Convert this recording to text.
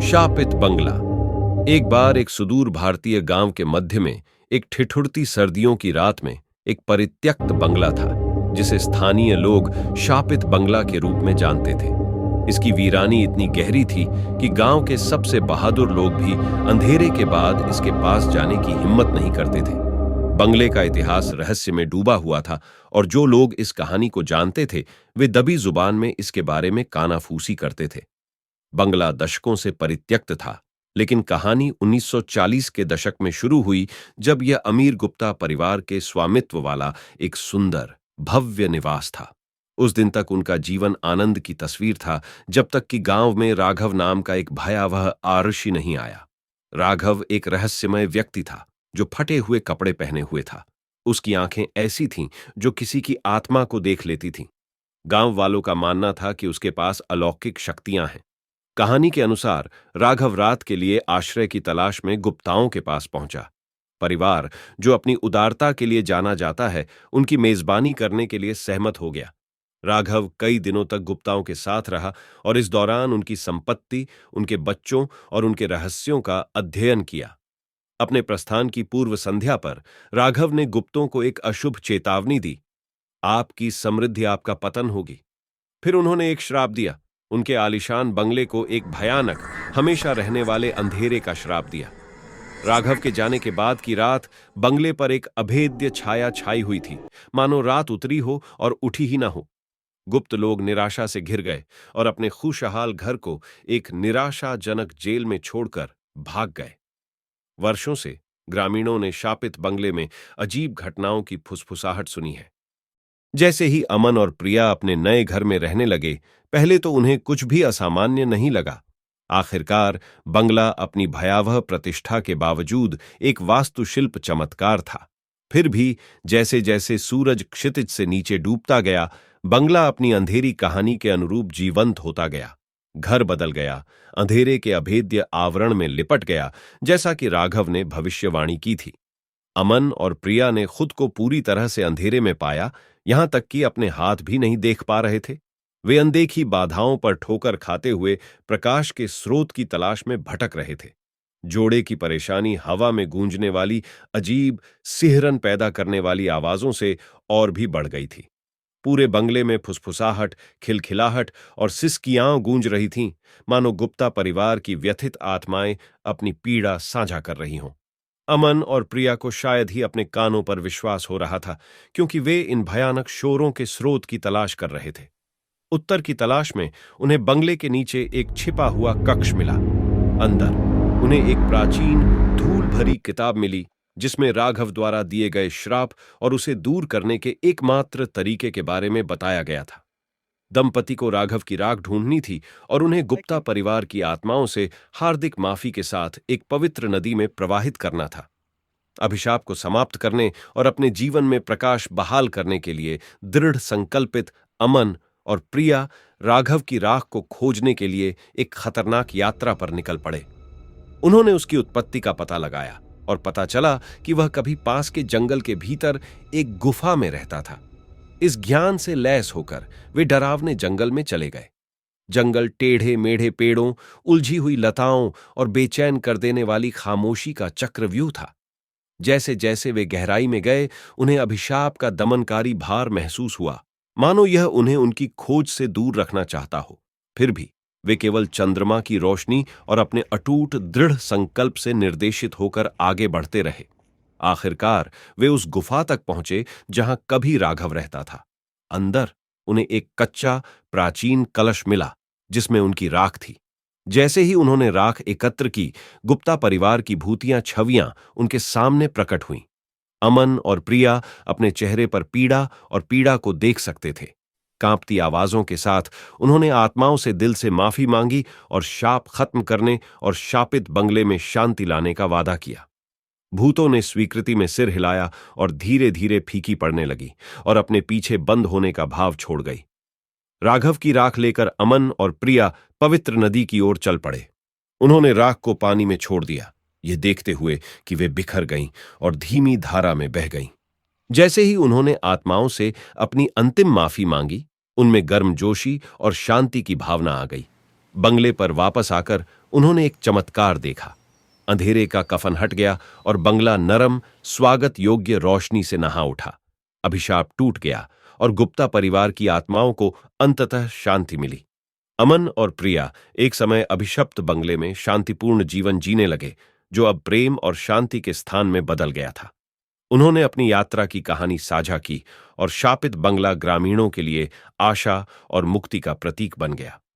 शापित बंगला। एक बार एक सुदूर भारतीय गांव के मध्य में एक ठिठुरती सर्दियों की रात में एक परित्यक्त बंगला था जिसे स्थानीय लोग शापित बंगला के रूप में जानते थे। इसकी वीरानी इतनी गहरी थी कि गांव के सबसे बहादुर लोग भी अंधेरे के बाद इसके पास जाने की हिम्मत नहीं करते थे। बंगले का इतिहास रहस्य में डूबा हुआ था और जो लोग इस कहानी को जानते थे वे दबी जुबान में इसके बारे में कानाफूसी करते थे। बंगला दशकों से परित्यक्त था, लेकिन कहानी 1940 के दशक में शुरू हुई जब यह अमीर गुप्ता परिवार के स्वामित्व वाला एक सुंदर भव्य निवास था। उस दिन तक उनका जीवन आनंद की तस्वीर था जब तक कि गांव में राघव नाम का एक भयावह आरुषि नहीं आया। राघव एक रहस्यमय व्यक्ति था जो फटे हुए कपड़े पहने हुए था। उसकी आंखें ऐसी थीं जो किसी की आत्मा को देख लेती थीं। गांव वालों का मानना था कि उसके पास अलौकिक शक्तियां हैं। कहानी के अनुसार राघव रात के लिए आश्रय की तलाश में गुप्ताओं के पास पहुंचा। परिवार, जो अपनी उदारता के लिए जाना जाता है, उनकी मेजबानी करने के लिए सहमत हो गया। राघव कई दिनों तक गुप्ताओं के साथ रहा और इस दौरान उनकी संपत्ति, उनके बच्चों और उनके रहस्यों का अध्ययन किया। अपने प्रस्थान की पूर्व संध्या पर राघव ने गुप्तों को एक अशुभ चेतावनी दी, आपकी समृद्धि आपका पतन होगी। फिर उन्होंने एक श्राप दिया, उनके आलीशान बंगले को एक भयानक, हमेशा रहने वाले अंधेरे का श्राप दिया। राघव के जाने के बाद की रात बंगले पर एक अभेद्य छाया छाई हुई थी, मानो रात उतरी हो और उठी ही ना हो। गुप्त लोग निराशा से घिर गए और अपने खुशहाल घर को एक निराशाजनक जेल में छोड़कर भाग गए। वर्षों से ग्रामीणों ने शापित बंगले में अजीब घटनाओं की फुसफुसाहट सुनी है। जैसे ही अमन और प्रिया अपने नए घर में रहने लगे, पहले तो उन्हें कुछ भी असामान्य नहीं लगा। आखिरकार बंगला अपनी भयावह प्रतिष्ठा के बावजूद एक वास्तुशिल्प चमत्कार था। फिर भी जैसे जैसे सूरज क्षितिज से नीचे डूबता गया, बंगला अपनी अंधेरी कहानी के अनुरूप जीवंत होता गया। घर बदल गया, अंधेरे के अभेद्य आवरण में लिपट गया, जैसा कि राघव ने भविष्यवाणी की थी। अमन और प्रिया ने खुद को पूरी तरह से अंधेरे में पाया, यहां तक कि अपने हाथ भी नहीं देख पा रहे थे। वे अनदेखी बाधाओं पर ठोकर खाते हुए प्रकाश के स्रोत की तलाश में भटक रहे थे। जोड़े की परेशानी हवा में गूंजने वाली अजीब, सिहरन पैदा करने वाली आवाजों से और भी बढ़ गई थी। पूरे बंगले में फुसफुसाहट, खिलखिलाहट और सिसकियां गूंज रही थीं, मानो गुप्ता परिवार की व्यथित आत्माएं अपनी पीड़ा साझा कर रही हों। अमन और प्रिया को शायद ही अपने कानों पर विश्वास हो रहा था, क्योंकि वे इन भयानक शोरों के स्रोत की तलाश कर रहे थे। उत्तर की तलाश में उन्हें बंगले के नीचे एक छिपा हुआ कक्ष मिला। अंदर उन्हें एक प्राचीन, धूल भरी किताब मिली जिसमें राघव द्वारा दिए गए श्राप और उसे दूर करने के एकमात्र तरीके के बारे में बताया गया था। दंपति को राघव की राख ढूंढनी थी और उन्हें गुप्ता परिवार की आत्माओं से हार्दिक माफी के साथ एक पवित्र नदी में प्रवाहित करना था। अभिशाप को समाप्त करने और अपने जीवन में प्रकाश बहाल करने के लिए दृढ़ संकल्पित अमन और प्रिया राघव की राख को खोजने के लिए एक खतरनाक यात्रा पर निकल पड़े। उन्होंने उसकी उत्पत्ति का पता लगाया और पता चला कि वह कभी पास के जंगल के भीतर एक गुफा में रहता था। इस ज्ञान से लैस होकर वे डरावने जंगल में चले गए। जंगल टेढ़े मेढ़े पेड़ों, उलझी हुई लताओं और बेचैन कर देने वाली खामोशी का चक्रव्यूह था। जैसे जैसे वे गहराई में गए, उन्हें अभिशाप का दमनकारी भार महसूस हुआ, मानो यह उन्हें उनकी खोज से दूर रखना चाहता हो। फिर भी वे केवल चंद्रमा की रोशनी और अपने अटूट दृढ़ संकल्प से निर्देशित होकर आगे बढ़ते रहे। आखिरकार वे उस गुफा तक पहुंचे जहां कभी राघव रहता था। अंदर उन्हें एक कच्चा प्राचीन कलश मिला जिसमें उनकी राख थी। जैसे ही उन्होंने राख एकत्र की, गुप्ता परिवार की भूतियां छवियां उनके सामने प्रकट हुईं। अमन और प्रिया अपने चेहरे पर पीड़ा और पीड़ा को देख सकते थे। कांपती आवाजों के साथ उन्होंने आत्माओं से दिल से माफी मांगी और शाप खत्म करने और शापित बंगले में शांति लाने का वादा किया। भूतों ने स्वीकृति में सिर हिलाया और धीरे धीरे फीकी पड़ने लगी और अपने पीछे बंद होने का भाव छोड़ गई। राघव की राख लेकर अमन और प्रिया पवित्र नदी की ओर चल पड़े। उन्होंने राख को पानी में छोड़ दिया, ये देखते हुए कि वे बिखर गईं और धीमी धारा में बह गईं। जैसे ही उन्होंने आत्माओं से अपनी अंतिम माफी मांगी, उनमें गर्मजोशी और शांति की भावना आ गई। बंगले पर वापस आकर उन्होंने एक चमत्कार देखा। अंधेरे का कफन हट गया और बंगला नरम, स्वागत योग्य रोशनी से नहा उठा। अभिशाप टूट गया और गुप्ता परिवार की आत्माओं को अंततः शांति मिली। अमन और प्रिया एक समय अभिशप्त बंगले में शांतिपूर्ण जीवन जीने लगे, जो अब प्रेम और शांति के स्थान में बदल गया था। उन्होंने अपनी यात्रा की कहानी साझा की और शापित बंगला ग्रामीणों के लिए आशा और मुक्ति का प्रतीक बन गया।